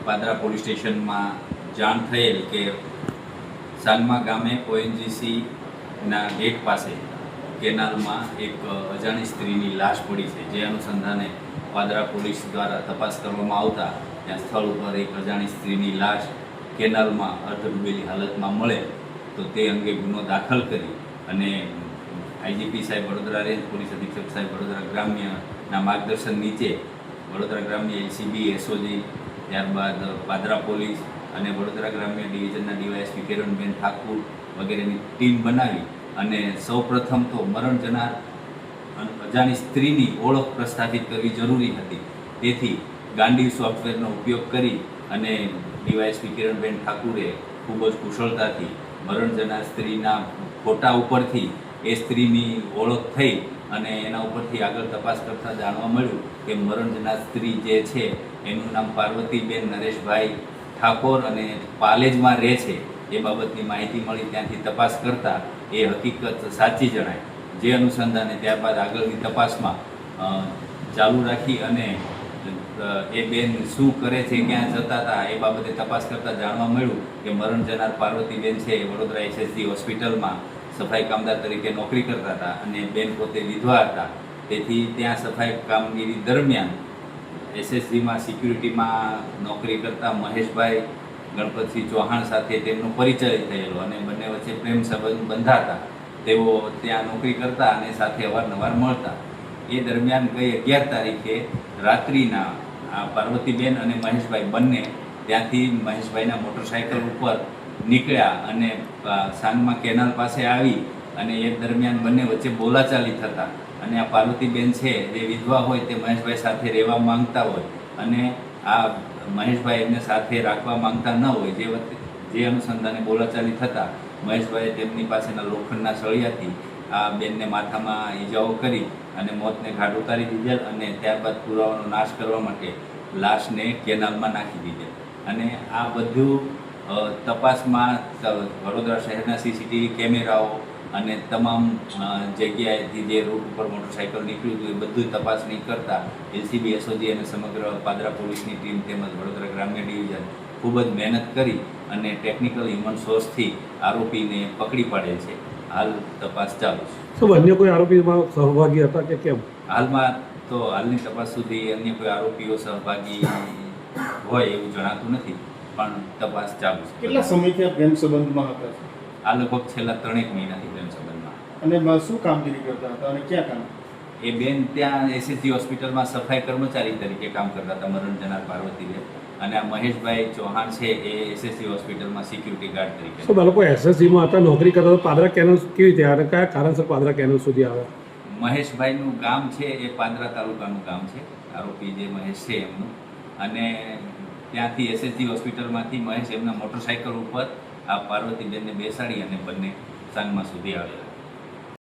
Padra police સ્ટેશનમાં જાણ થયેલ કે સાલમા ગામે ONGCના ગેટ પાસે કેનાલમાં એક અજાણી સ્ત્રીની લાશ પડી છે, જે અનુસંધાને પાદરા પોલીસ દ્વારા તપાસ કરવામાં આવતા ત્યાં સ્થળ ઉપર એક અજાણી સ્ત્રીની લાશ કેનાલમાં અર્ધડૂબેલી હાલતમાં મળે તો તે અંગે ગુનો દાખલ કરી અને IGP સાહેબ વડોદરા રેન્જ, પોલીસ અધિક્ષક સાહેબ વડોદરા ગ્રામ્યના માર્ગદર્શન નીચે વડોદરા ગ્રામ્ય LCB, SOG, ત્યારબાદ પાદરા પોલીસ અને વડોદરા ગ્રામ્ય ડિવિઝનના DYSP કિરણબેન ઠાકુર વગેરેની ટીમ બનાવી અને સૌપ્રથમ તો મરણ જનાર અજાણી સ્ત્રીની ઓળખ પ્રસ્થાપિત કરવી જરૂરી હતી. તેથી ગાંડી સોફ્ટવેરનો ઉપયોગ કરી અને DYSP કિરણબેન ઠાકુરે ખૂબ જ કુશળતાથી મરણ જનાર સ્ત્રીના ફોટા ઉપરથી એ સ્ત્રીની ઓળખ થઈ અને એના ઉપરથી આગળ તપાસ કરતાં જાણવા મળ્યું કે મરણ જનાર સ્ત્રી જે છે એનું નામ પાર્વતીબેન નરેશભાઈ ઠાકોર અને પાલેજમાં રહે છે. એ બાબતની માહિતી મળી, ત્યાંથી તપાસ કરતાં એ હકીકત સાચી જણાય. જે અનુસંધાને ત્યારબાદ આગળની તપાસમાં ચાલુ રાખી અને એ બેન શું કરે છે, ક્યાં જતા હતા એ બાબતે તપાસ કરતાં જાણવા મળ્યું કે મરણ જનાર પાર્વતીબેન છે એ વડોદરા SSG હોસ્પિટલમાં સફાઈ કામદાર તરીકે નોકરી કરતા હતા અને બેન પોતે વિધવા હતા. તેથી ત્યાં સફાઈ કામગીરી દરમિયાન SSGમાં સિક્યુરિટીમાં નોકરી કરતા મહેશભાઈ ગણપતસિંહ ચૌહાણ સાથે તેમનો પરિચય થયેલો અને બંને વચ્ચે પ્રેમ સંબંધ બંધાતા. તેઓ ત્યાં નોકરી કરતા અને સાથે અવારનવાર મળતા. એ દરમિયાન ગઈ 11 તારીખે રાત્રિના પાર્વતીબેન અને મહેશભાઈ બંને ત્યાંથી મહેશભાઈના મોટરસાઇકલ ઉપર નીકળ્યા અને સાંજમાં કેનાલ પાસે આવી અને એ દરમિયાન બંને વચ્ચે બોલાચાલી થતા અને આ પાર્વતીબેન છે જે વિધવા હોય તે મહેશભાઈ સાથે રહેવા માંગતા હોય અને આ મહેશભાઈ એમને સાથે રાખવા માંગતા ન હોય. જે અનુસંધાને બોલાચાલી થતાં મહેશભાઈએ તેમની પાસેના લોખંડના સળિયાથી આ બેનને માથામાં ઈજાઓ કરી અને મોતને ઘાટ ઉતારી દીધેલ અને ત્યારબાદ પુરાવાનો નાશ કરવા માટે લાશને કેનાલમાં નાખી દીધેલ. અને આ બધું તપાસમાં વડોદરા શહેરના CCTV કેમેરાઓ અને તમામ જગ્યાએથી જે રૂટ ઉપર મોટરસાઇકલ નીકળ્યું હતું એ બધું તપાસણી કરતાં LCB, SOG અને સમગ્ર પાદરા પોલીસની ટીમ તેમજ વડોદરા ગ્રામ્ય ડિવિઝન ખૂબ જ મહેનત કરી અને ટેકનિકલ હ્યુમન સોર્સથી આરોપીને પકડી પાડેલ છે. હાલ તપાસ ચાલુ છે. અન્ય કોઈ આરોપીમાં સહભાગી હતા કે કેમ? હાલની તપાસ સુધી અન્ય કોઈ આરોપીઓ સહભાગી હોય એવું જણાતું નથી, પણ તપાસ ચાલુ છે. કેટલા સમયથી આ પ્રેમ સંબંધમાં હતા? આ લગભગ છેલ્લા 3 મહિનાથી પ્રેમ સંબંધમાં. અને શું કામગીરી કરતા હતા અને ક્યાં કામ? એ બેન ત્યાં SSG હોસ્પિટલમાં સફાઈ કર્મચારી તરીકે કામ કરતા હતા, મરણ જનાર પાર્વતીબેન. અને આ મહેશભાઈ ચૌહાણ છે એ SSG હોસ્પિટલમાં સિક્યુરિટી ગાર્ડ તરીકે. શું લોકો SSGમાં હતા, નોકરી કરતા હતા? પાદરા કેનાલ કેવી રીતે અને કયા કારણસર પાદરા કેનાલ સુધી આવ્યા? મહેશભાઈનું ગામ છે એ પાદરા તાલુકાનું ગામ છે, આરોપી જે મહેશ છે એમનું. અને ત્યાંથી SSG હોસ્પિટલમાંથી મહેશ એમના મોટરસાઇકલ ઉપર આ પાર્વતીબેનને બેસાડી અને બંને સાંજમાં સુધી આવેલા.